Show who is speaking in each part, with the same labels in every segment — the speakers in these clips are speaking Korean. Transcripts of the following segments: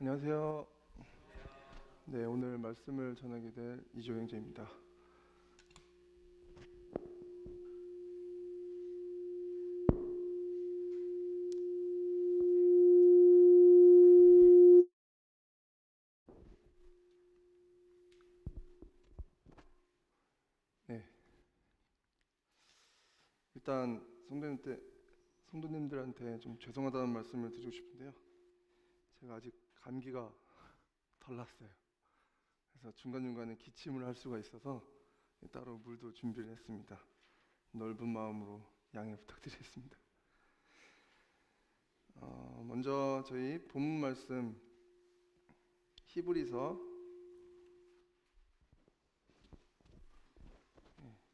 Speaker 1: 안녕하세요. 네, 오늘 말씀을 전하게 될 이조영재입니다. 네, 일단 성도님들한테 좀 죄송하다는 말씀을 드리고 싶은데요. 제가 아직 감기가 덜 났어요. 그래서 중간중간에 기침을 할 수가 있어서 따로 물도 준비를 했습니다. 넓은 마음으로 양해 부탁드리겠습니다. 먼저 저희 본문 말씀 히브리서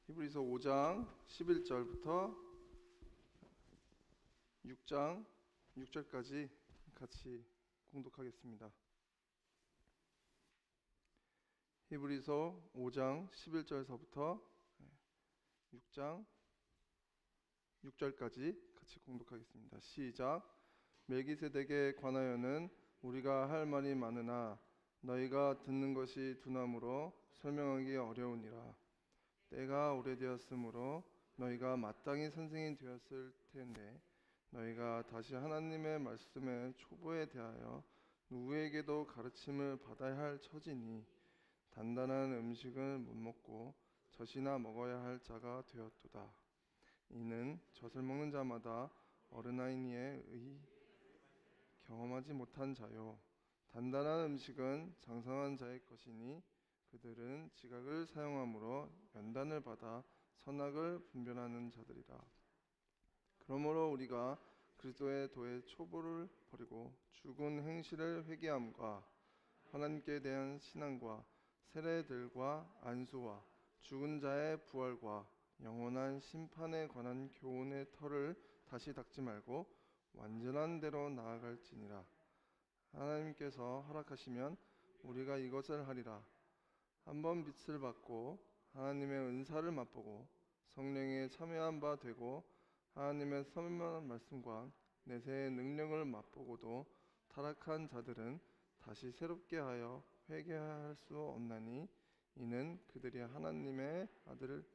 Speaker 1: 5장 11절부터 6장 6절까지 같이 공독하겠습니다. 히브리서 5장 11절서부터 6장 6절까지 같이 공독하겠습니다. 시작. 멜기세덱에 관하여는 우리가 할 말이 많으나 너희가 듣는 것이 둔함으로 설명하기 어려우니라. 때가 오래되었으므로 너희가 마땅히 선생이 되었을 텐데 너희가 다시 하나님의 말씀의 초보에 대하여 누구에게도 가르침을 받아야 할 처지니 단단한 음식을 못 먹고 젖이나 먹어야 할 자가 되었도다. 이는 젖을 먹는 자마다 어른아이니에 의 경험하지 못한 자요 단단한 음식은 장성한 자의 것이니 그들은 지각을 사용함으로 연단을 받아 선악을 분별하는 자들이라. 그러므로 우리가 그리스도의 도의 초보를 버리고 죽은 행실을 회개함과 하나님께 대한 신앙과 세례들과 안수와 죽은 자의 부활과 영원한 심판에 관한 교훈의 터를 다시 닦지 말고 완전한 대로 나아갈지니라. 하나님께서 허락하시면 우리가 이것을 하리라. 한번 빛을 받고 하나님의 은사를 맛보고 성령에 참여한 바 되고 하나님의 선명한 말씀과 내세의 능력을 맛보고도 타락한 자들은 다시 새롭게 하여 회개할 수 없나니 이는 그들이 하나님의 아들을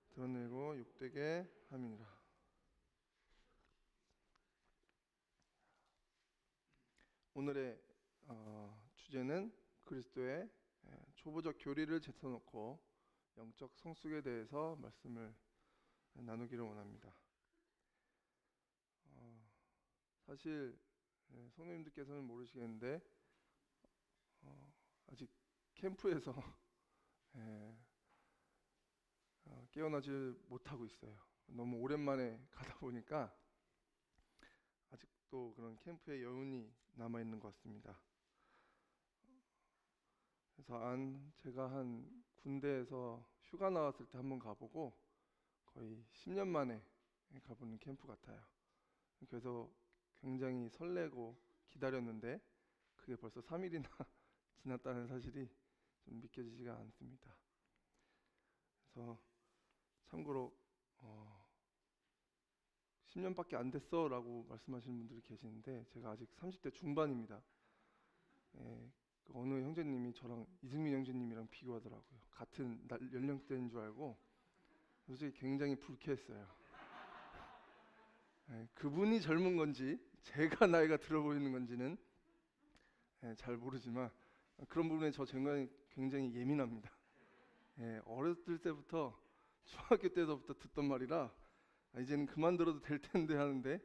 Speaker 1: 드러내고 욕되게 함이니라. 오늘의 주제는 그리스도의 초보적 교리를 제쳐놓고 영적 성숙에 대해서 말씀을 나누기를 원합니다. 사실 성도님들께서는 모르시겠는데 아직 캠프에서 깨어나질 못하고 있어요. 너무 오랜만에 가다 보니까 아직도 그런 캠프의 여운이 남아있는 것 같습니다. 그래서 제가 한 군대에서 휴가 나왔을 때 한번 가보고 거의 10년 만에 가보는 캠프 같아요. 그래서 굉장히 설레고 기다렸는데 그게 벌써 3일이나 지났다는 사실이 좀 믿겨지지가 않습니다. 그래서 참고로 10년밖에 안 됐어 라고 말씀하시는 분들이 계시는데 제가 아직 30대 중반입니다. 어느 형제님이 저랑 이승민 형제님이랑 비교하더라고요. 같은 연령대인 줄 알고 솔직히 굉장히 불쾌했어요. 그분이 젊은 건지 제가 나이가 들어 보이는 건지는 잘 모르지만 그런 부분에 저 굉장히 예민합니다. 어렸을 때부터 중학교 때부터 듣던 말이라 이제는 그만 들어도 될 텐데 하는데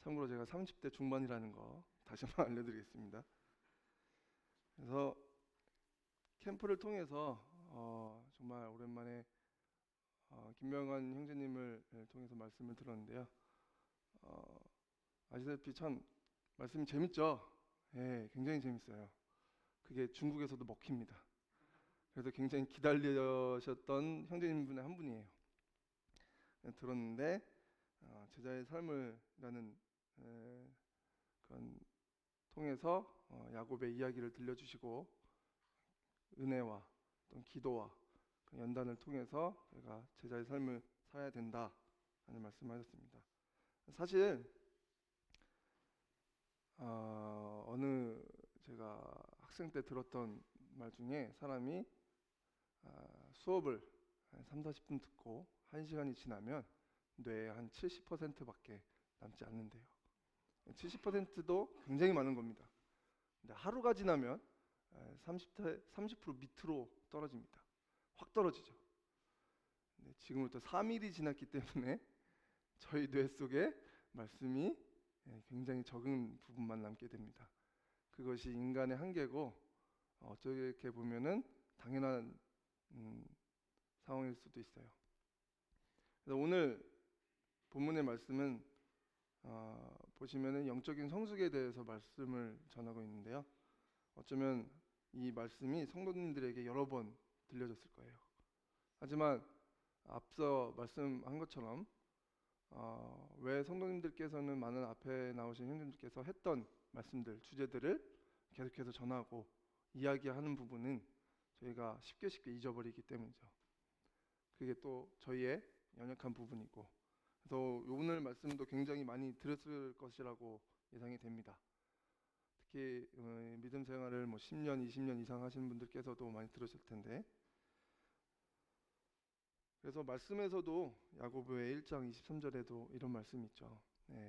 Speaker 1: 참고로 제가 30대 중반이라는 거 다시 한번 알려드리겠습니다. 그래서 캠프를 통해서 정말 오랜만에 김명환 형제님을 통해서 말씀을 들었는데요. 아시다시피 참 말씀이 재밌죠? 굉장히 재밌어요. 그게 중국에서도 먹힙니다. 그래서 굉장히 기다리셨던 형제님 분의 한 분이에요. 들었는데 제자의 삶을라는 그런 통해서 야곱의 이야기를 들려주시고 은혜와 또 기도와 그 연단을 통해서 우리가 제자의 삶을 살아야 된다 하는 말씀을 하셨습니다. 사실 어느 제가 학생 때 들었던 말 중에 사람이 수업을 한 3, 40분 듣고 1시간이 지나면 뇌에 한 70%밖에 남지 않는데요. 70%도 굉장히 많은 겁니다. 근데 하루가 지나면 30% 밑으로 떨어집니다. 확 떨어지죠. 지금부터 3일이 지났기 때문에 저희 뇌 속에 말씀이 굉장히 적은 부분만 남게 됩니다. 그것이 인간의 한계고 어떻게 보면은 당연한 상황일 수도 있어요. 그래서 오늘 본문의 말씀은 보시면은 영적인 성숙에 대해서 말씀을 전하고 있는데요. 어쩌면 이 말씀이 성도님들에게 여러 번 들려졌을 거예요. 하지만 앞서 말씀한 것처럼 왜 성도님들께서는 많은 앞에 나오신 형님들께서 했던 말씀들, 주제들을 계속해서 전하고 이야기하는 부분은 저희가 쉽게 잊어버리기 때문이죠. 그게 또 저희의 연약한 부분이고, 그래서 오늘 말씀도 굉장히 많이 들었을 것이라고 예상이 됩니다. 특히 믿음 생활을 10년, 20년 이상 하시는 분들께서도 많이 들으실 텐데, 그래서 말씀에서도 야고보의 1장 23절에도 이런 말씀이 있죠.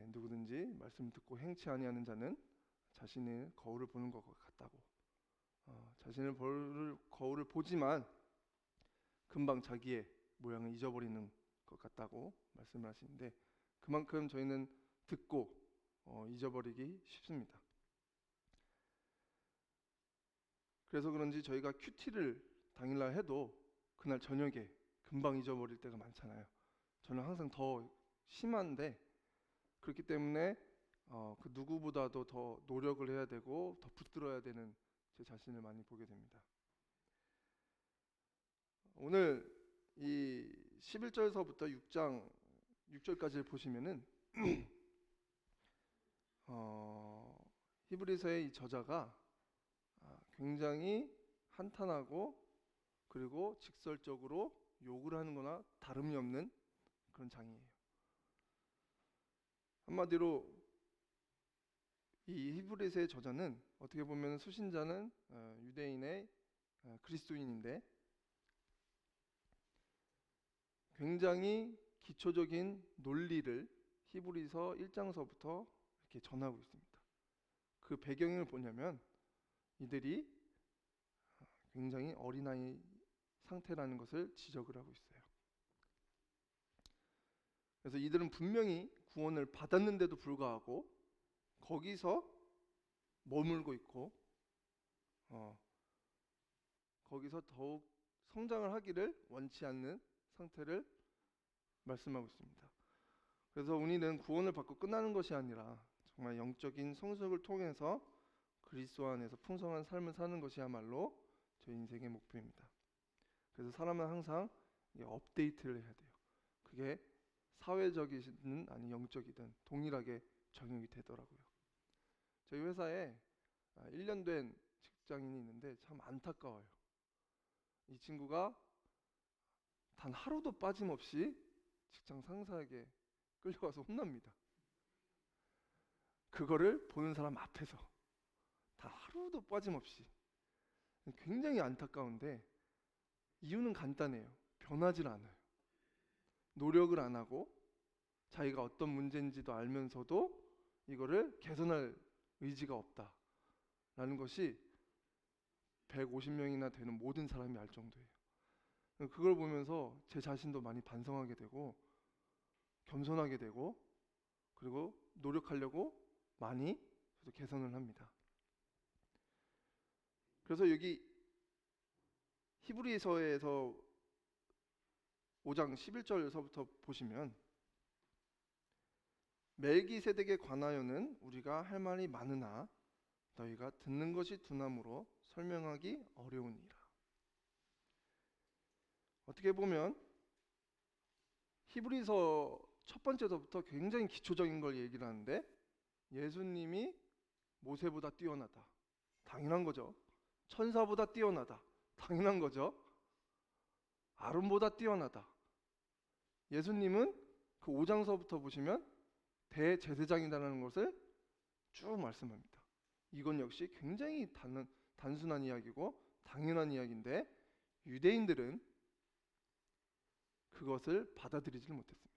Speaker 1: 누구든지 말씀 듣고 행치 아니하는 자는 자신의 거울을 보는 것 같다고. 자신의 거울을 보지만 금방 자기의 모양을 잊어버리는 것 같다고 말씀을 하시는데, 그만큼 저희는 듣고 잊어버리기 쉽습니다. 그래서 그런지 저희가 큐티를 당일날 해도 그날 저녁에 금방 잊어버릴 때가 많잖아요. 저는 항상 더 심한데, 그렇기 때문에 그 누구보다도 더 노력을 해야 되고 더 붙들어야 되는 제 자신을 많이 보게 됩니다. 오늘 이 11절서부터 6장 6절까지를 보시면은 히브리서의 이 저자가 굉장히 한탄하고 그리고 직설적으로 욕을 하는 거나 다름이 없는 그런 장이에요. 한마디로 이 히브리서의 저자는 어떻게 보면 수신자는 유대인의 그리스도인인데, 굉장히 기초적인 논리를 히브리서 1장서부터 이렇게 전하고 있습니다. 그 배경을 보냐면 이들이 굉장히 어린아이 상태라는 것을 지적을 하고 있어요. 그래서 이들은 분명히 구원을 받았는데도 불구하고 거기서 머물고 있고 거기서 더욱 성장을 하기를 원치 않는 상태를 말씀하고 있습니다. 그래서 우리는 구원을 받고 끝나는 것이 아니라 정말 영적인 성숙을 통해서 그리스도 안에서 풍성한 삶을 사는 것이야말로 저희 인생의 목표입니다. 그래서 사람은 항상 업데이트를 해야 돼요. 그게 사회적이든 아니 영적이든 동일하게 적용이 되더라고요. 저희 회사에 1년 된 직장인이 있는데 참 안타까워요. 이 친구가 단 하루도 빠짐없이 직장 상사에게 끌려가서 혼납니다. 그거를 보는 사람 앞에서 단 하루도 빠짐없이. 굉장히 안타까운데 이유는 간단해요. 변하질 않아요. 노력을 안 하고 자기가 어떤 문제인지도 알면서도 이거를 개선할 의지가 없다라는 것이 150명이나 되는 모든 사람이 알 정도예요. 그걸 보면서 제 자신도 많이 반성하게 되고 겸손하게 되고 그리고 노력하려고 많이 저도 개선을 합니다. 그래서 여기 히브리서에서 5장 11절서부터 보시면 멜기세덱에 관하여는 우리가 할 말이 많으나 너희가 듣는 것이 둔함으로 설명하기 어려우니라. 어떻게 보면 히브리서 첫 번째서부터 굉장히 기초적인 걸 얘기를 하는데, 예수님이 모세보다 뛰어나다. 당연한 거죠. 천사보다 뛰어나다. 당연한 거죠. 아론보다 뛰어나다. 예수님은 그 5장서부터 보시면 대제사장이라는 것을 쭉 말씀합니다. 이건 역시 굉장히 단순한 이야기고 당연한 이야기인데 유대인들은 그것을 받아들이지 못했습니다.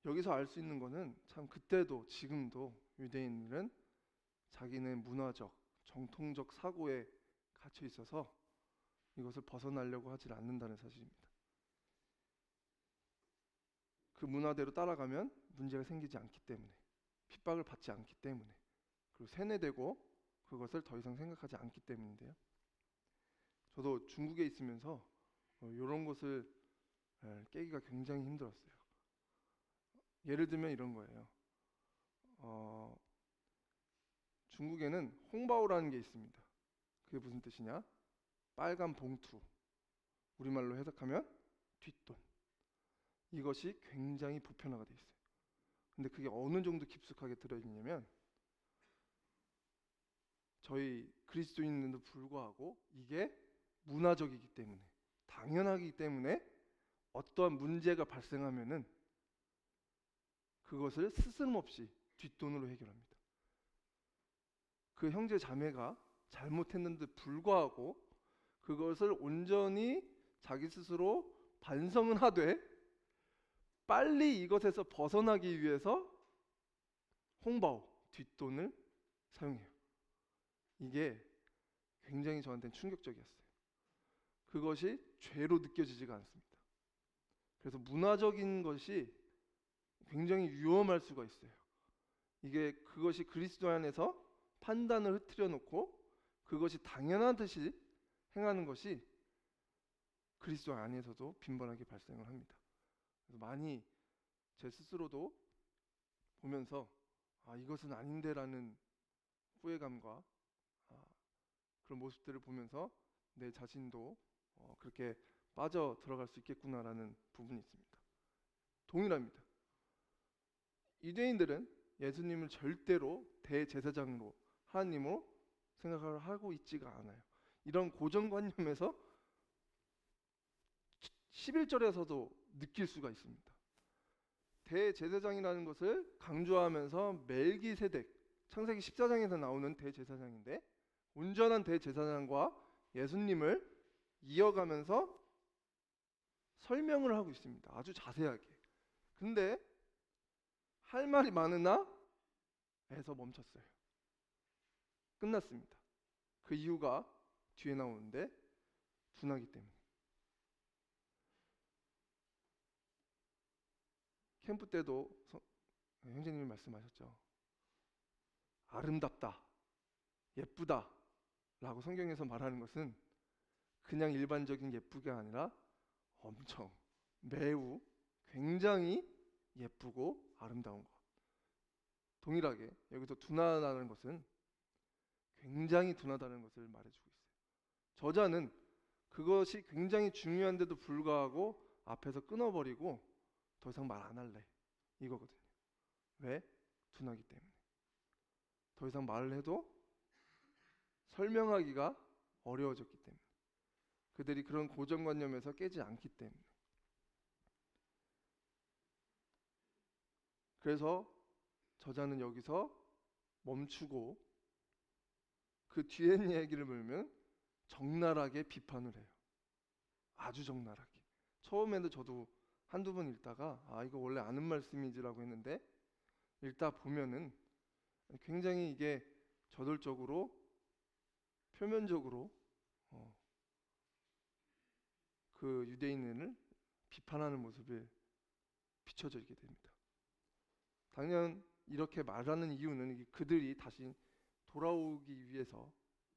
Speaker 1: 여기서 알 수 있는 거는 참 그때도 지금도 유대인들은 자기네 문화적, 정통적 사고에 갇혀 있어서 이것을 벗어나려고 하지 않는다는 사실입니다. 그 문화대로 따라가면 문제가 생기지 않기 때문에, 핍박을 받지 않기 때문에, 그리고 세뇌되고 그것을 더 이상 생각하지 않기 때문인데요. 저도 중국에 있으면서 이런 것을 깨기가 굉장히 힘들었어요. 예를 들면 이런 거예요. 중국에는 홍바오라는 게 있습니다. 그게 무슨 뜻이냐? 빨간 봉투. 우리말로 해석하면 뒷돈. 이것이 굉장히 보편화가 돼 있어요. 근데 그게 어느 정도 깊숙하게 들어있냐면 저희 그리스도인들도 불구하고 이게 문화적이기 때문에, 당연하기 때문에 어떠한 문제가 발생하면은 그것을 스스럼없이 뒷돈으로 해결합니다. 그 형제 자매가 잘못했는데 불구하고 그것을 온전히 자기 스스로 반성은 하되 빨리 이것에서 벗어나기 위해서 홍바오, 뒷돈을 사용해요. 이게 굉장히 저한테는 충격적이었어요. 그것이 죄로 느껴지지가 않습니다. 그래서 문화적인 것이 굉장히 위험할 수가 있어요. 이게 그것이 그리스도 안에서 판단을 흐트려 놓고 그것이 당연한 듯이 행하는 것이 그리스도 안에서도 빈번하게 발생을 합니다. 그래서 많이 제 스스로도 보면서 이것은 아닌데라는 후회감과 그런 모습들을 보면서 내 자신도 그렇게 빠져 들어갈 수 있겠구나라는 부분이 있습니다. 동일합니다. 유대인들은 예수님을 절대로 대제사장으로 하나님으로 생각을 하고 있지가 않아요. 이런 고정관념에서 11절에서도 느낄 수가 있습니다. 대제사장이라는 것을 강조하면서 멜기세덱, 창세기 14장에서 나오는 대제사장인데 온전한 대제사장과 예수님을 이어가면서 설명을 하고 있습니다. 아주 자세하게. 근데 할 말이 많으나 에서 멈췄어요. 끝났습니다. 그 이유가 뒤에 나오는데 둔하기 때문에. 캠프 때도 형제님이 말씀하셨죠. 아름답다, 예쁘다 라고 성경에서 말하는 것은 그냥 일반적인 예쁘가 아니라 엄청 매우 굉장히 예쁘고 아름다운 것. 동일하게 여기서 둔하다는 것은 굉장히 둔하다는 것을 말해주고 있어요. 저자는 그것이 굉장히 중요한데도 불구하고 앞에서 끊어버리고 더 이상 말 안 할래 이거거든요. 왜? 둔하기 때문에. 더 이상 말을 해도 설명하기가 어려워졌기 때문에. 그들이 그런 고정관념에서 깨지 않기 때문에. 그래서 저자는 여기서 멈추고 그 뒤에 얘기를 보면 적나라하게 비판을 해요. 아주 적나라하게. 처음에는 저도 한두 번 읽다가 이거 원래 아는 말씀이지라고 했는데 읽다 보면은 굉장히 이게 저돌적으로 표면적으로 그 유대인을 비판하는 모습을 비춰져 있게 됩니다. 당연 이렇게 말하는 이유는 그들이 다시 돌아오기 위해서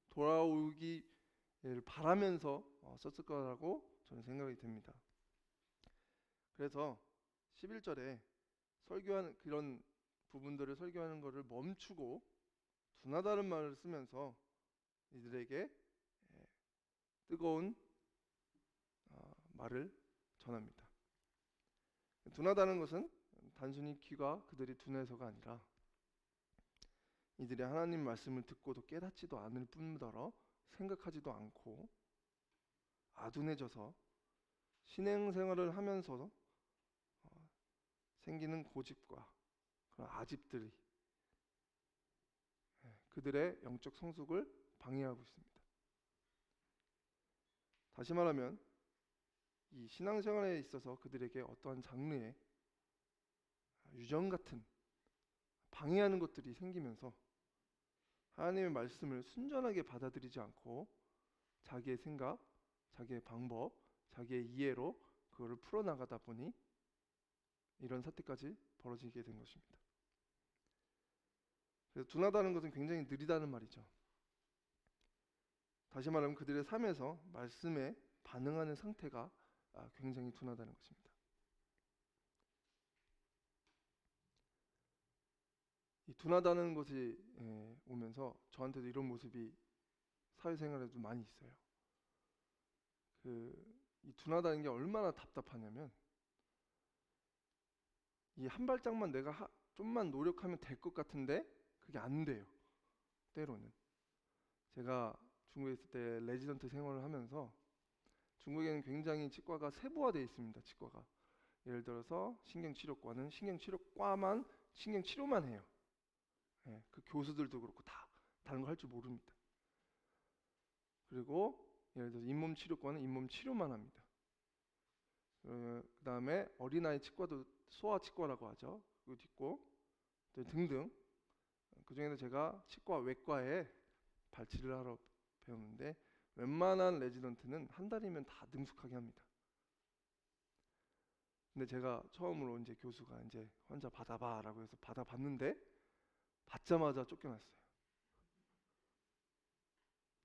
Speaker 1: 돌아오기를 바라면서 썼을 거라고 저는 생각이 됩니다. 그래서 11절에 설교하는 그런 부분들을 설교하는 것을 멈추고 둔하다는 말을 쓰면서 이들에게 뜨거운 말을 전합니다. 둔하다는 것은 단순히 귀가 그들이 둔해서가 아니라 이들이 하나님 말씀을 듣고도 깨닫지도 않을 뿐더러 생각하지도 않고 아둔해져서 신앙생활을 하면서 생기는 고집과 그런 아집들이 그들의 영적 성숙을 방해하고 있습니다. 다시 말하면 이 신앙생활에 있어서 그들에게 어떠한 장르의 유전 같은 방해하는 것들이 생기면서 하나님의 말씀을 순전하게 받아들이지 않고 자기의 생각, 자기의 방법, 자기의 이해로 그거를 풀어나가다 보니 이런 사태까지 벌어지게 된 것입니다. 그래서 둔하다는 것은 굉장히 느리다는 말이죠. 다시 말하면 그들의 삶에서 말씀에 반응하는 상태가 굉장히 둔하다는 것입니다. 이 둔하다는 것이 오면서 저한테도 이런 모습이 사회생활에도 많이 있어요. 이 둔하다는 게 얼마나 답답하냐면 이 한 발짝만 내가 좀만 노력하면 될 것 같은데 그게 안 돼요. 때로는 제가 중국에 있을 때 레지던트 생활을 하면서 중국에는 굉장히 치과가 세부화되어 있습니다. 치과가 예를 들어서 신경치료과는 신경치료과만 신경치료만 해요. 그 교수들도 그렇고 다 다른 거 할 줄 모릅니다. 그리고 예를 들어서 잇몸치료과는 잇몸치료만 합니다. 그 다음에 어린아이 치과도 소아치과라고 하죠. 그것도 있고 등등. 그 중에서 제가 치과 외과에 발치를 하러 배우는데 웬만한 레지던트는 한 달이면 다 능숙하게 합니다. 근데 제가 처음으로 이제 교수가 이제 환자 받아봐라고 해서 받아봤는데 받자마자 쫓겨났어요.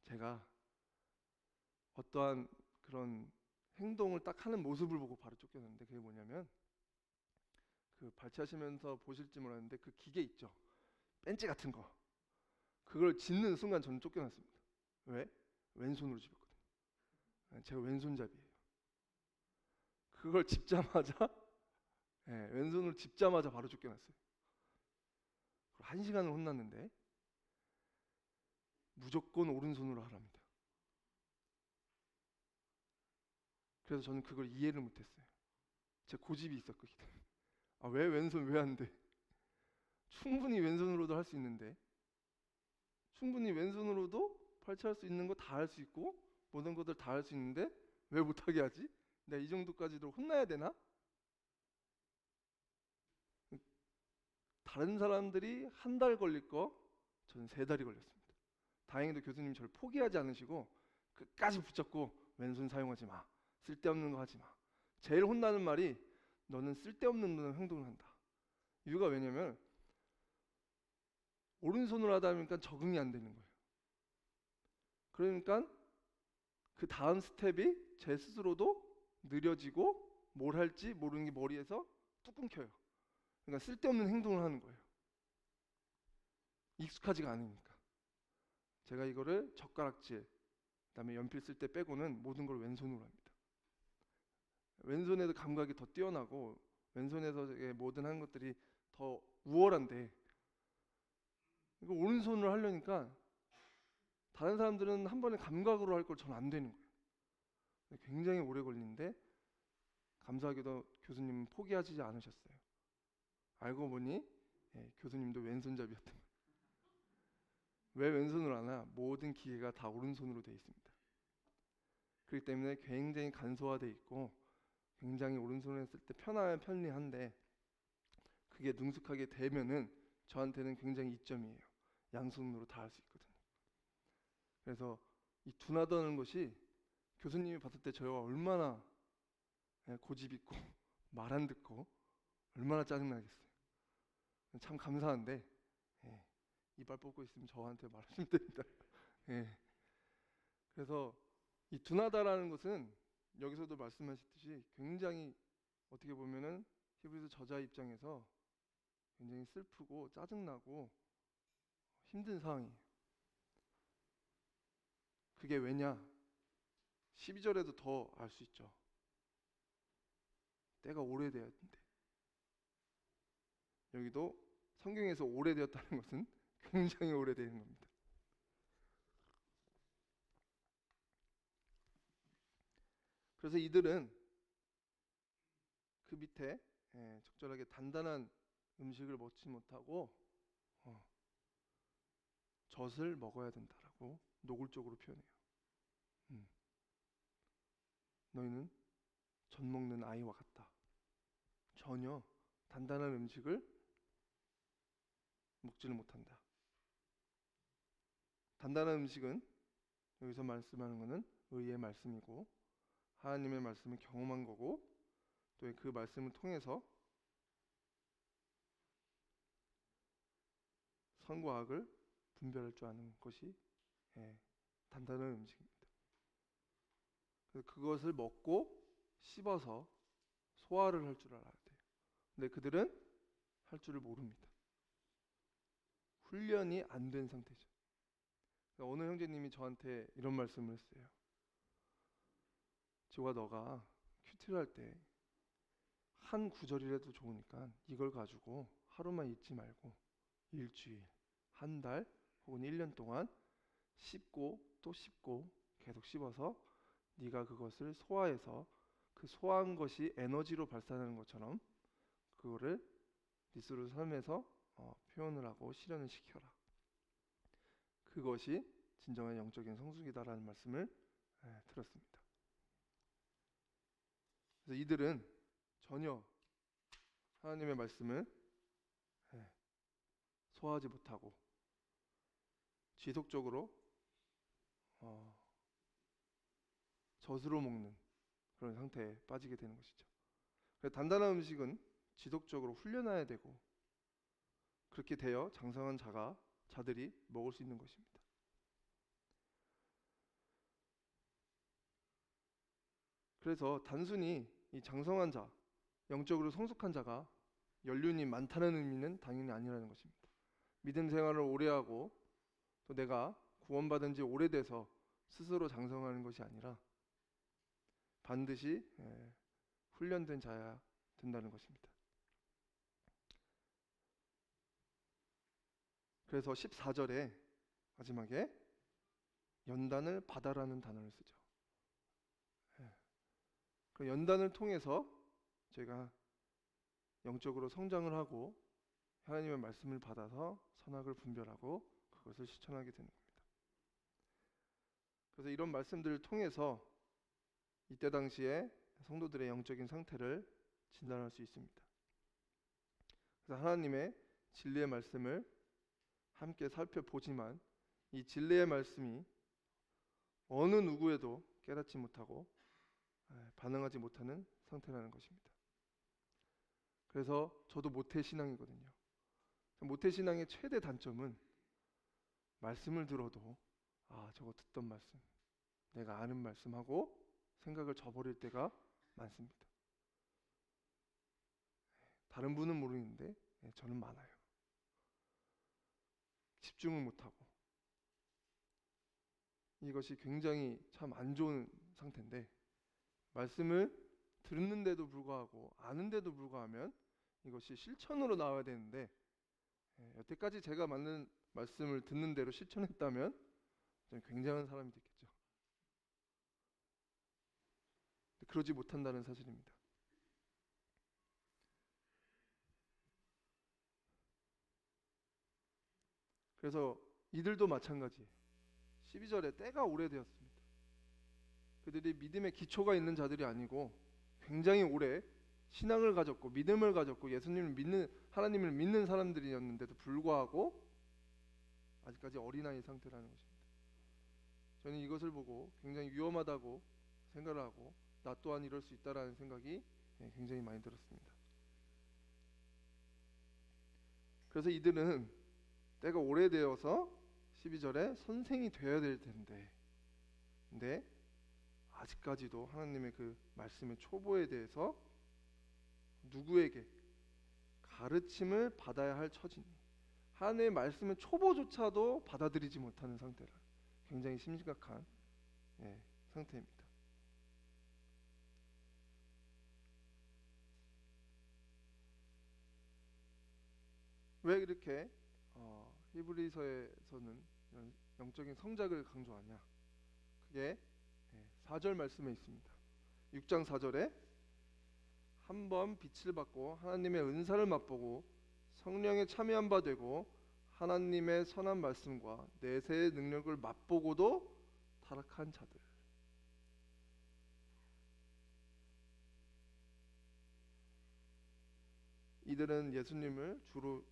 Speaker 1: 제가 어떠한 그런 행동을 딱 하는 모습을 보고 바로 쫓겨났는데 그게 뭐냐면 그 발치하시면서 보실지 모르겠는데 그 기계 있죠. 벤치 같은 거. 그걸 짚는 순간 저는 쫓겨났습니다. 왜? 왼손으로 짚었거든요. 제가 왼손잡이에요. 그걸 짚자마자 왼손으로 짚자마자 바로 쫓겨났어요. 1시간을 혼났는데 무조건 오른손으로 하랍니다. 그래서 저는 그걸 이해를 못했어요. 제 고집이 있었거든요. 왜 왼손 왜 안 돼? 충분히 왼손으로도 할 수 있는데 충분히 왼손으로도 발치할 수 있는 거 다 할 수 있고 모든 것들 다 할 수 있는데 왜 못하게 하지? 내가 이 정도까지도 혼나야 되나? 다른 사람들이 한 달 걸릴 거 저는 3달이 걸렸습니다. 다행히도 교수님이 저를 포기하지 않으시고 끝까지 붙잡고 왼손 사용하지 마. 쓸데없는 거 하지 마. 제일 혼나는 말이 너는 쓸데없는 행동을 한다. 이유가 왜냐면 오른손으로 하다 보니까 적응이 안 되는 거예요. 그러니까 그 다음 스텝이 제 스스로도 느려지고 뭘 할지 모르는 게 머리에서 뚝 끊겨요. 그러니까 쓸데없는 행동을 하는 거예요. 익숙하지가 않으니까. 제가 이거를 젓가락질, 그다음에 연필 쓸 때 빼고는 모든 걸 왼손으로 합니다. 왼손에도 감각이 더 뛰어나고 왼손에서의 모든 하는 것들이 더 우월한데 이거 오른손으로 하려니까 다른 사람들은 한 번에 감각으로 할 걸 저는 안 되는 거예요. 굉장히 오래 걸리는데 감사하게도 교수님은 포기하지 않으셨어요. 알고 보니 교수님도 왼손잡이였던 거예요. 왜 왼손으로 하나? 모든 기계가 다 오른손으로 되어 있습니다. 그렇기 때문에 굉장히 간소화되어 있고 굉장히 오른손으로 했을 때 편리한데 그게 능숙하게 되면은 저한테는 굉장히 이점이에요. 양손으로 다 할 수 있거든요. 그래서 이 둔하다는 것이 교수님이 봤을 때 저희가 얼마나 고집 있고 말 안 듣고 얼마나 짜증나겠어요. 참 감사한데 이빨 뽑고 있으면 저한테 말하시면 됩니다. 그래서 이 둔하다라는 것은 여기서도 말씀하셨듯이 굉장히 어떻게 보면은 히브리서 저자 입장에서 굉장히 슬프고 짜증나고 힘든 상황이에요. 그게 왜냐? 12절에도 더 알 수 있죠. 때가 오래되었는데 여기도 성경에서 오래되었다는 것은 굉장히 오래되는 겁니다. 그래서 이들은 그 밑에 적절하게 단단한 음식을 먹지 못하고 젖을 먹어야 된다라고 노골적으로 표현해요. 너희는 젖 먹는 아이와 같다. 전혀 단단한 음식을 먹지를 못한다. 단단한 음식은 여기서 말씀하는 것은 의의 말씀이고 하나님의 말씀을 경험한 거고 또 그 말씀을 통해서 선과 악을 분별할 줄 아는 것이 단단한 음식입니다. 그래서 그것을 먹고 씹어서 소화를 할 줄 알아야 돼요. 근데 그들은 할 줄을 모릅니다. 훈련이 안 된 상태죠. 어느 형제님이 저한테 이런 말씀을 했어요. 지호가 너가 큐티를 할 때 한 구절이라도 좋으니까 이걸 가지고 하루만 잊지 말고 일주일, 한 달 혹은 1년 동안 씹고 또 씹고 계속 씹어서 네가 그것을 소화해서 그 소화한 것이 에너지로 발산하는 것처럼 그거를 네 스스로 삶에서 표현을 하고 실현을 시켜라. 그것이 진정한 영적인 성숙이다라는 말씀을 들었습니다. 그래서 이들은 전혀 하나님의 말씀을 소화하지 못하고 지속적으로 젖으로 먹는 그런 상태에 빠지게 되는 것이죠. 그래서 단단한 음식은 지속적으로 훈련해야 되고 그렇게 되어 장성한 자들이 먹을 수 있는 것입니다. 그래서 단순히 이 장성한 자, 영적으로 성숙한 자가 연륜이 많다는 의미는 당연히 아니라는 것입니다. 믿음 생활을 오래 하고 또 내가 구원받은 지 오래돼서 스스로 장성하는 것이 아니라 반드시 훈련된 자야 된다는 것입니다. 그래서 14절에 마지막에 연단을 받아라는 단어를 쓰죠. 그 연단을 통해서 제가 영적으로 성장을 하고 하나님의 말씀을 받아서 선악을 분별하고 그것을 실천하게 되는 겁니다. 그래서 이런 말씀들을 통해서 이때 당시에 성도들의 영적인 상태를 진단할 수 있습니다. 그래서 하나님의 진리의 말씀을 함께 살펴보지만 이 진리의 말씀이 어느 누구에도 깨닫지 못하고 반응하지 못하는 상태라는 것입니다. 그래서 저도 모태신앙이거든요. 모태신앙의 최대 단점은 말씀을 들어도 저거 듣던 말씀, 내가 아는 말씀하고 생각을 저버릴 때가 많습니다. 다른 분은 모르는데 저는 많아요. 집중을 못하고 이것이 굉장히 참 안 좋은 상태인데 말씀을 듣는데도 불구하고 아는데도 불구하면 이것이 실천으로 나와야 되는데 여태까지 제가 맞는 말씀을 듣는 대로 실천했다면 저는 굉장한 사람이 됐겠죠. 그러지 못한다는 사실입니다. 그래서 이들도 마찬가지예요. 12절에 때가 오래되었습니다. 그들이 믿음의 기초가 있는 자들이 아니고 굉장히 오래 신앙을 가졌고 믿음을 가졌고 예수님을 믿는 하나님을 믿는 사람들이었는데도 불구하고 아직까지 어린아이 상태라는 것입니다. 저는 이것을 보고 굉장히 위험하다고 생각을 하고 나 또한 이럴 수 있다라는 생각이 굉장히 많이 들었습니다. 그래서 이들은 때가 오래되어서 12절에 선생이 되어야 될 텐데 근데 아직까지도 하나님의 그 말씀의 초보에 대해서 누구에게 가르침을 받아야 할 처지니 하나님의 말씀의 초보조차도 받아들이지 못하는 상태라 굉장히 심각한 상태입니다. 왜 이렇게 히브리서에서는 영적인 성장을 강조하냐? 그게 4절 말씀에 있습니다. 6장 4절에 한번 빛을 받고 하나님의 은사를 맛보고 성령에 참여한 바 되고 하나님의 선한 말씀과 내세의 능력을 맛보고도 타락한 자들. 이들은 예수님을 주로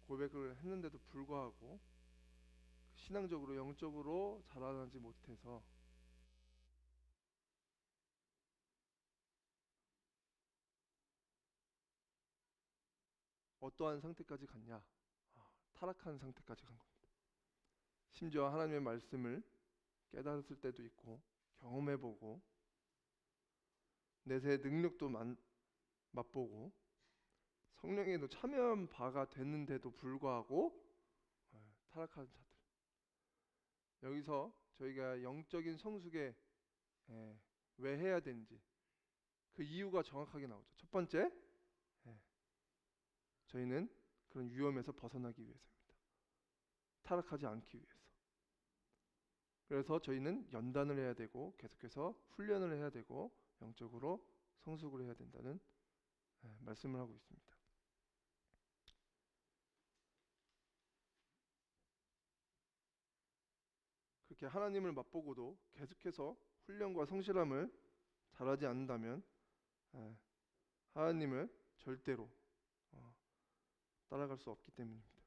Speaker 1: 고백을 했는데도 불구하고 신앙적으로 영적으로 자라나지 못해서 어떠한 상태까지 갔냐? 타락한 상태까지 간 겁니다. 심지어 하나님의 말씀을 깨달았을 때도 있고 경험해보고 내세의 능력도 맛보고 성령에도 참여한 바가 됐는데도 불구하고 타락한 자들. 여기서 저희가 영적인 성숙에 왜 해야 되는지 그 이유가 정확하게 나오죠. 첫 번째, 저희는 그런 위험에서 벗어나기 위해서입니다. 타락하지 않기 위해서. 그래서 저희는 연단을 해야 되고 계속해서 훈련을 해야 되고 영적으로 성숙을 해야 된다는 말씀을 하고 있습니다. 그렇게 하나님을 맛보고도 계속해서 훈련과 성실함을 잘하지 않는다면 하나님을 절대로 따라갈 수 없기 때문입니다.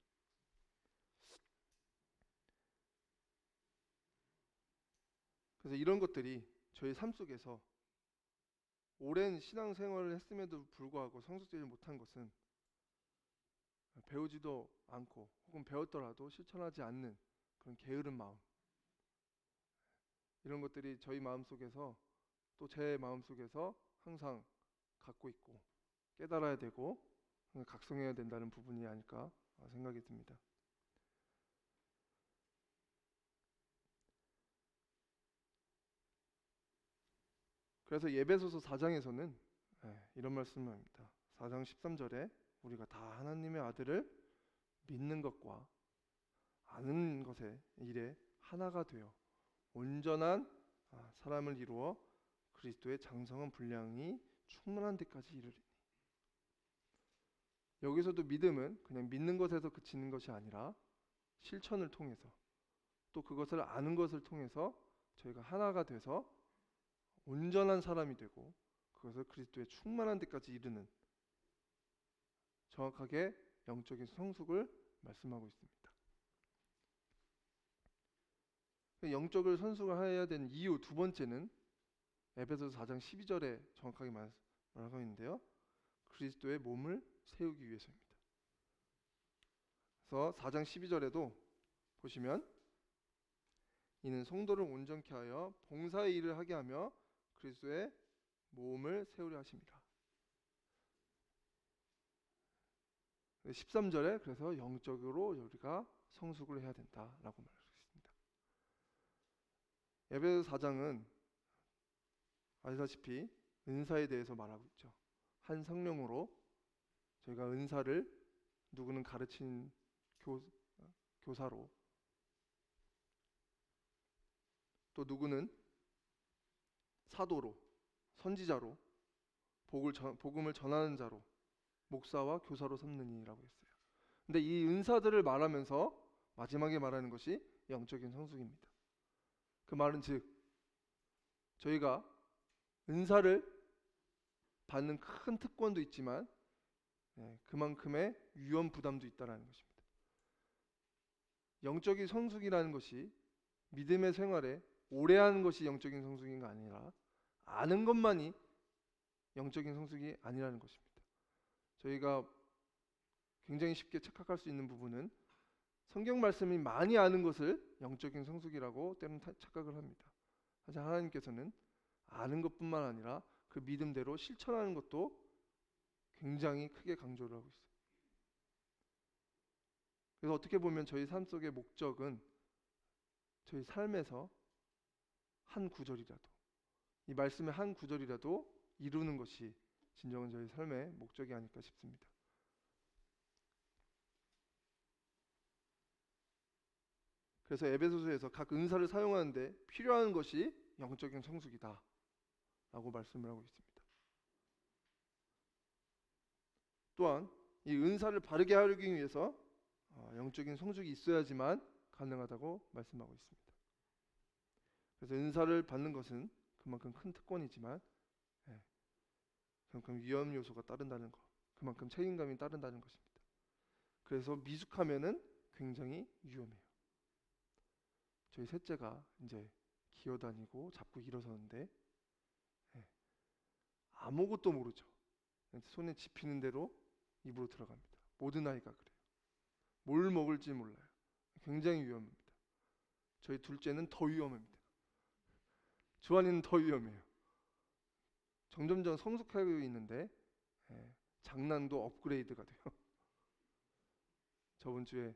Speaker 1: 그래서 이런 것들이 저희 삶 속에서 오랜 신앙생활을 했음에도 불구하고 성숙되지 못한 것은 배우지도 않고 혹은 배웠더라도 실천하지 않는 그런 게으른 마음, 이런 것들이 저희 마음속에서 또 제 마음속에서 항상 갖고 있고 깨달아야 되고 각성해야 된다는 부분이 아닐까 생각이 듭니다. 그래서 에베소서 4장에서는 이런 말씀을 합니다. 4장 13절에 우리가 다 하나님의 아들을 믿는 것과 아는 것에 일에 하나가 되어 온전한 사람을 이루어 그리스도의 장성한 분량이 충만한 데까지 이르리니. 여기서도 믿음은 그냥 믿는 것에서 그치는 것이 아니라 실천을 통해서 또 그것을 아는 것을 통해서 저희가 하나가 돼서 온전한 사람이 되고 그것을 그리스도의 충만한 데까지 이르는 정확하게 영적인 성숙을 말씀하고 있습니다. 영적을 성숙을 해야 되는 이유 두 번째는 에베소서 4장 12절에 정확하게 말하고 있는데요. 그리스도의 몸을 세우기 위해서입니다. 그래서 4장 12절에도 보시면 이는 성도를 온전케 하여 봉사의 일을 하게 하며 그리스도의 몸을 세우려 하십니다. 13절에 그래서 영적으로 우리가 성숙을 해야 된다라고 말하고 있습니다. 에베소서 4장은 아시다시피 은사에 대해서 말하고 있죠. 한 성령으로 저희가 은사를 누구는 가르친 교사로 또 누구는 사도로 선지자로 복음을 전하는 자로 목사와 교사로 삼느니라고 했어요. 근데 이 은사들을 말하면서 마지막에 말하는 것이 영적인 성숙입니다. 그 말은 즉 저희가 은사를 받는 큰 특권도 있지만 그만큼의 위험 부담도 있다라는 것입니다. 영적인 성숙이라는 것이 믿음의 생활에 오래 하는 것이 영적인 성숙인가 아니라 아는 것만이 영적인 성숙이 아니라는 것입니다. 저희가 굉장히 쉽게 착각할 수 있는 부분은 성경 말씀이 많이 아는 것을 영적인 성숙이라고 때로는 착각을 합니다. 하지만 하나님께서는 아는 것뿐만 아니라 그 믿음대로 실천하는 것도 굉장히 크게 강조를 하고 있어요. 그래서 어떻게 보면 저희 삶 속의 목적은 저희 삶에서 한 구절이라도 이 말씀의 한 구절이라도 이루는 것이 진정한 저희 삶의 목적이 아닐까 싶습니다. 그래서 에베소서에서 각 은사를 사용하는데 필요한 것이 영적인 성숙이다 라고 말씀을 하고 있습니다. 또한 이 은사를 바르게 하기 위해서 영적인 성숙이 있어야지만 가능하다고 말씀하고 있습니다. 그래서 은사를 받는 것은 그만큼 큰 특권이지만 그만큼 위험 요소가 따른다는 것, 그만큼 책임감이 따른다는 것입니다. 그래서 미숙하면은 굉장히 위험해요. 저희 셋째가 이제 기어다니고 잡고 일어서는데 아무것도 모르죠. 손에 집히는 대로 입으로 들어갑니다. 모든 아이가 그래요. 뭘 먹을지 몰라요. 굉장히 위험합니다. 저희 둘째는 더 위험합니다. 주한이는 더 위험해요. 점점점 성숙하고 있는데 장난도 업그레이드가 돼요. 저번 주에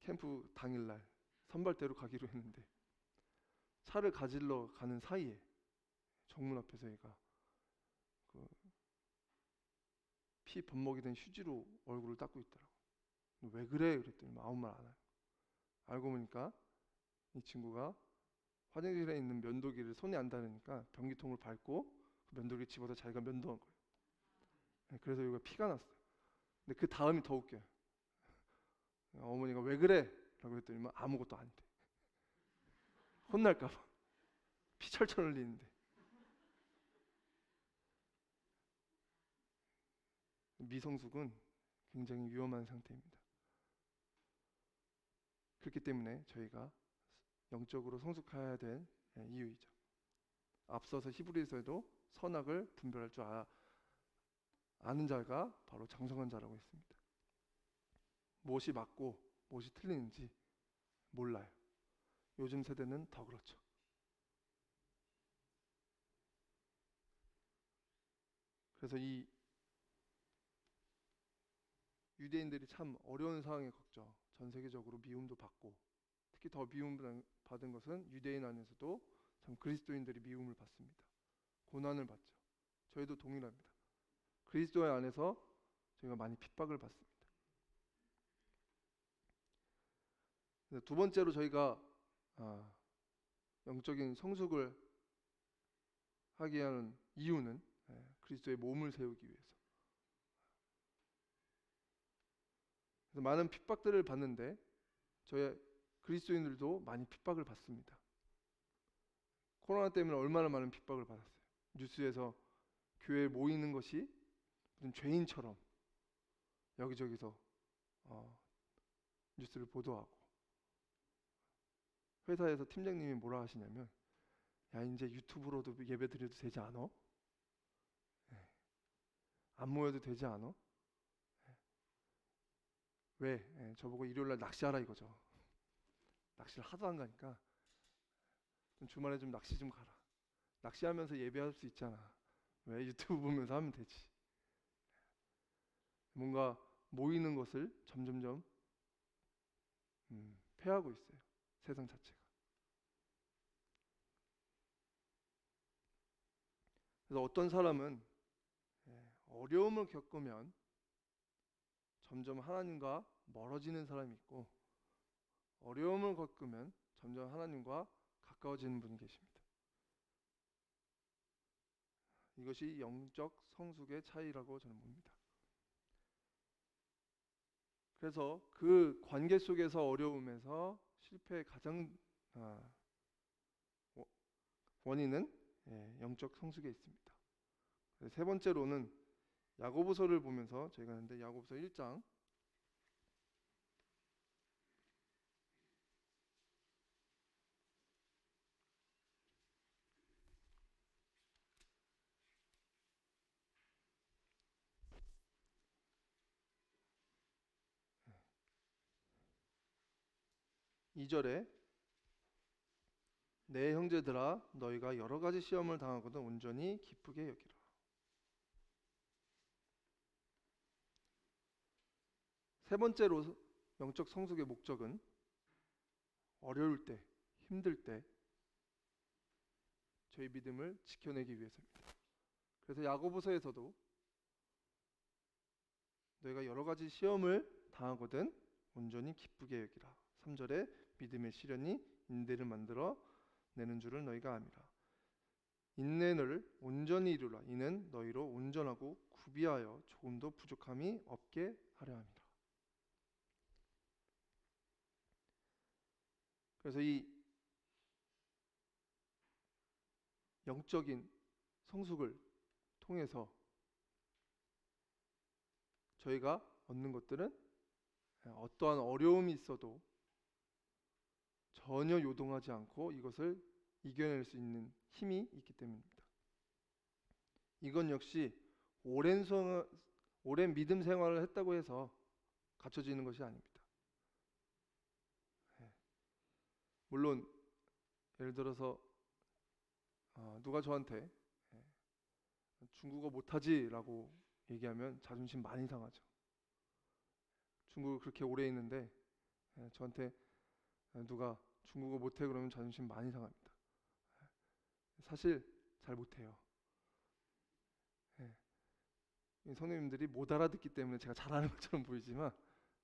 Speaker 1: 캠프 당일날 선발대로 가기로 했는데 차를 가지러 가는 사이에 정문 앞에서 얘가 피 범벅이 된 휴지로 얼굴을 닦고 있더라고. 왜 그래? 그랬더니 아무 말 안 해요. 알고 보니까 이 친구가 화장실에 있는 면도기를 손에 안 닿으니까 변기통을 밟고 그 면도기 집어서 자기가 면도한 거예요. 그래서 여기가 피가 났어요. 근데 그 다음이 더 웃겨요. 어머니가 왜 그래? 라고 했더니 아무것도 안 돼. 혼날까 봐. 피 철철 흘리는데. 미성숙은 굉장히 위험한 상태입니다. 그렇기 때문에 저희가 영적으로 성숙해야 될 이유이죠. 앞서서 히브리서에도 선악을 분별할 줄 아는 자가 바로 장성한 자라고 했습니다. 무엇이 맞고 무엇이 틀리는지 몰라요. 요즘 세대는 더 그렇죠. 그래서 이 유대인들이 참 어려운 상황에 겪죠. 전 세계적으로 미움도 받고, 특히 더 미움을 받은 것은 유대인 안에서도 참 그리스도인들이 미움을 받습니다. 고난을 받죠. 저희도 동일합니다. 그리스도 안에서 저희가 많이 핍박을 받습니다. 두 번째로 저희가 영적인 성숙을 하게 하는 이유는 그리스도의 몸을 세우기 위해서. 그래서 많은 핍박들을 받는데 저희 그리스도인들도 많이 핍박을 받습니다. 코로나 때문에 얼마나 많은 핍박을 받았어요. 뉴스에서 교회에 모이는 것이 무슨 죄인처럼 여기저기서 뉴스를 보도하고, 회사에서 팀장님이 뭐라 하시냐면, 야 이제 유튜브로도 예배 드려도 되지 않아? 안 모여도 되지 않아? 왜? 저보고 일요일날 낚시하라 이거죠. 낚시를 하도 안 가니까 좀 주말에 좀 낚시 좀 가라. 낚시하면서 예배할 수 있잖아. 왜? 유튜브 보면서 하면 되지. 뭔가 모이는 것을 점점점 폐하고 있어요. 세상 자체가. 그래서 어떤 사람은 어려움을 겪으면 점점 하나님과 멀어지는 사람이 있고, 어려움을 겪으면 점점 하나님과 가까워지는 분이 계십니다. 이것이 영적 성숙의 차이라고 저는 봅니다. 그래서 그 관계 속에서 어려움에서 실패의 가장 원인은 영적 성숙에 있습니다. 세 번째로는 야고보서를 보면서 저희가 하는데, 야고보서 1장 2절에 내 형제들아 너희가 여러 가지 시험을 당하거든 온전히 기쁘게 여기라. 세 번째로 영적 성숙의 목적은 어려울 때, 힘들 때 저희 믿음을 지켜내기 위해서입니다. 그래서 야고보서에서도 너희가 여러 가지 시험을 당하거든 온전히 기쁘게 여기라. 3절에 믿음의 시련이 인대를 만들어 내는 줄을 너희가 압니다. 인내를 온전히 이루라. 이는 너희로 온전하고 구비하여 조금도 부족함이 없게 하려 함이라. 그래서 이 영적인 성숙을 통해서 저희가 얻는 것들은 어떠한 어려움이 있어도 전혀 요동하지 않고 이것을 이겨낼 수 있는 힘이 있기 때문입니다. 이건 역시 오랜 믿음 생활을 했다고 해서 갖춰지는 것이 아닙니다. 물론 예를 들어서 누가 저한테 중국어 못하지라고 얘기하면 자존심 많이 상하죠. 중국을 그렇게 오래 했는데 저한테 누가 중국어 못해 그러면 자존심 많이 상합니다. 사실 잘 못해요. 선생님들이 못 알아듣기 때문에 제가 잘하는 것처럼 보이지만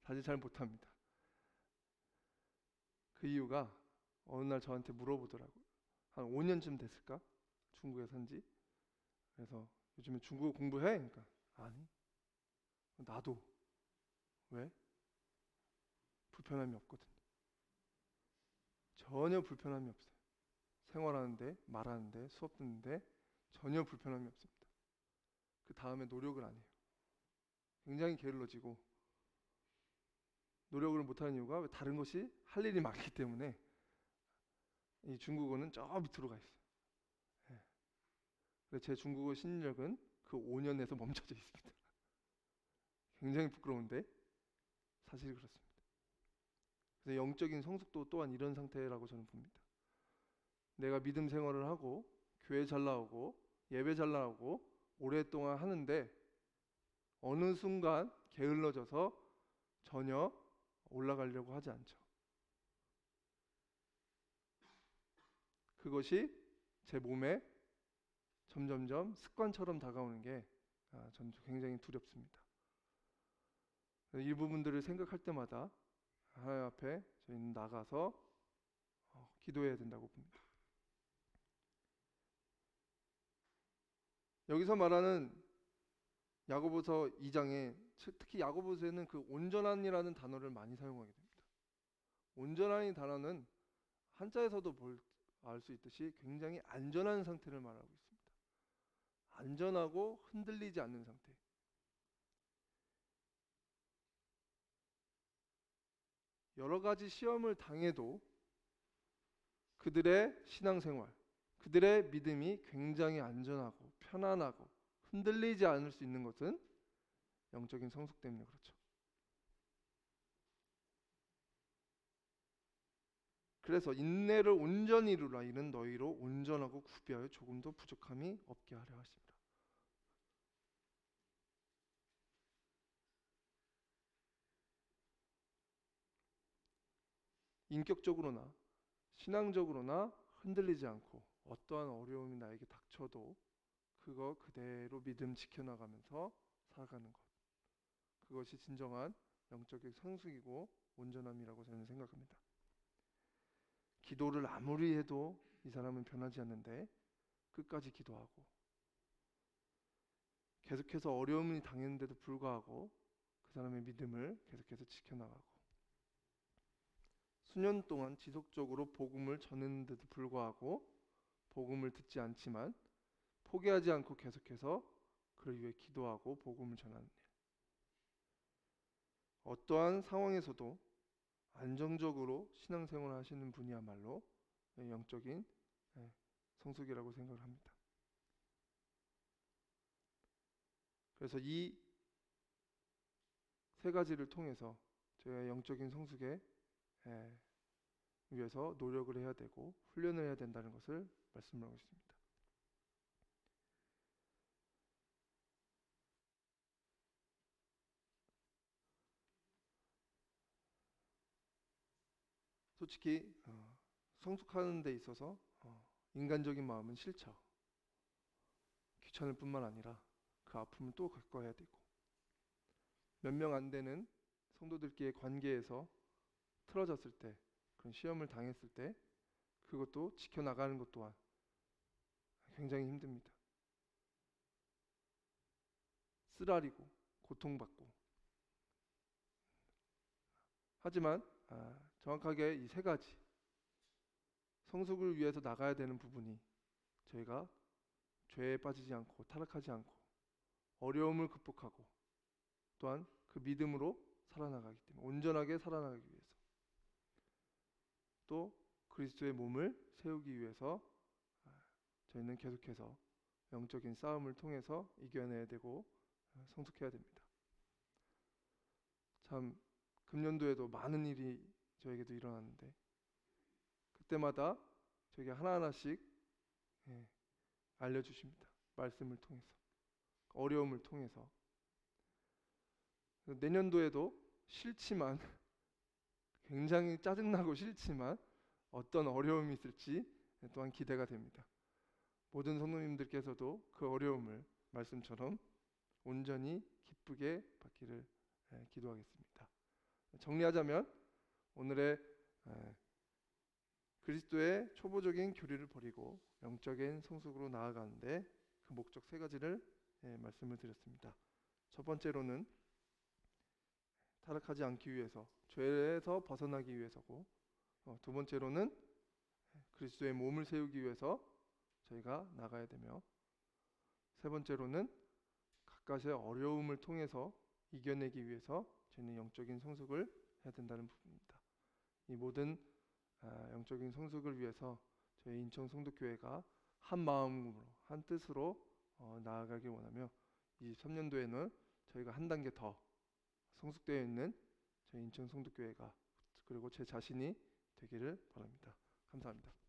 Speaker 1: 사실 잘 못합니다. 그 이유가 어느 날 저한테 물어보더라고요. 한 5년쯤 됐을까? 중국에 산지. 그래서 요즘에 중국어 공부해? 그러니까 아니. 나도. 왜? 불편함이 없거든. 전혀 불편함이 없어요. 생활하는데, 말하는데, 수업 듣는데 전혀 불편함이 없습니다. 그 다음에 노력을 안 해요. 굉장히 게을러지고 노력을 못하는 이유가 다른 것이 할 일이 많기 때문에 이 중국어는 저 밑으로 가 있어요. 그래서 제 중국어 실력은 그 5년에서 멈춰져 있습니다. 굉장히 부끄러운데 사실이 그렇습니다. 그래서 영적인 성숙도 또한 이런 상태라고 저는 봅니다. 내가 믿음 생활을 하고 교회 잘 나오고 예배 잘 나오고 오랫동안 하는데 어느 순간 게을러져서 전혀 올라가려고 하지 않죠. 그것이 제 몸에 점점점 습관처럼 다가오는 게 저는 굉장히 두렵습니다. 이 부분들을 생각할 때마다 하나님 앞에 저희는 나가서 기도해야 된다고 봅니다. 여기서 말하는 야고보서 2장에 특히 야고보서에는 그 온전한이라는 단어를 많이 사용하게 됩니다. 온전한이 단어는 한자에서도 알 수 있듯이 굉장히 안전한 상태를 말하고 있습니다. 안전하고 흔들리지 않는 상태. 여러 가지 시험을 당해도 그들의 신앙생활, 그들의 믿음이 굉장히 안전하고 편안하고 흔들리지 않을 수 있는 것은 영적인 성숙 때문에 그렇죠. 그래서 인내를 온전히 이루라. 이는 너희로 온전하고 구비하여 조금도 부족함이 없게 하려 하십니다. 인격적으로나 신앙적으로나 흔들리지 않고 어떠한 어려움이 나에게 닥쳐도 그거 그대로 믿음 지켜나가면서 살아가는 것. 그것이 진정한 영적인 성숙이고 온전함이라고 저는 생각합니다. 기도를 아무리 해도 이 사람은 변하지 않는데 끝까지 기도하고 계속해서 어려움이 당했는데도 불구하고 그 사람의 믿음을 계속해서 지켜나가고 수년 동안 지속적으로 복음을 전했는데도 불구하고 복음을 듣지 않지만 포기하지 않고 계속해서 그를 위해 기도하고 복음을 전하는 일. 어떠한 상황에서도 안정적으로 신앙생활을 하시는 분이야말로 영적인 성숙이라고 생각을 합니다. 그래서 이 세 가지를 통해서 저희가 영적인 성숙에 위해서 노력을 해야 되고 훈련을 해야 된다는 것을 말씀하고 있습니다. 솔직히 성숙하는 데 있어서 인간적인 마음은 싫죠. 귀찮을 뿐만 아니라 그 아픔을 또 겪어야 되고 몇 명 안 되는 성도들끼리의 관계에서 틀어졌을 때 그런 시험을 당했을 때 그것도 지켜나가는 것 또한 굉장히 힘듭니다. 쓰라리고 고통받고. 하지만 정확하게 이 세 가지 성숙을 위해서 나가야 되는 부분이 저희가 죄에 빠지지 않고 타락하지 않고 어려움을 극복하고 또한 그 믿음으로 살아나가기 때문에 온전하게 살아나가기 위해서 또 그리스도의 몸을 세우기 위해서 저희는 계속해서 영적인 싸움을 통해서 이겨내야 되고 성숙해야 됩니다. 참 금년도에도 많은 일이 저에게도 일어났는데 그때마다 저에게 하나하나씩 알려주십니다. 말씀을 통해서 어려움을 통해서 내년도에도 싫지만 굉장히 짜증나고 싫지만 어떤 어려움이 있을지 또한 기대가 됩니다. 모든 성도님들께서도 그 어려움을 말씀처럼 온전히 기쁘게 받기를 기도하겠습니다. 정리하자면 오늘의 그리스도의 초보적인 교리를 버리고 영적인 성숙으로 나아가는데 그 목적 세 가지를 말씀을 드렸습니다. 첫 번째로는 타락하지 않기 위해서 죄에서 벗어나기 위해서고 두 번째로는 그리스도의 몸을 세우기 위해서 저희가 나가야 되며 세 번째로는 각가지의 어려움을 통해서 이겨내기 위해서 저희는 영적인 성숙을 해야 된다는 부분입니다. 이 모든 영적인 성숙을 위해서 저희 인천 성도교회가 한 마음으로 한 뜻으로 나아가길 원하며 23년도에는 저희가 한 단계 더 성숙되어 있는 저희 인천 성도교회가 그리고 제 자신이 되기를 바랍니다. 감사합니다.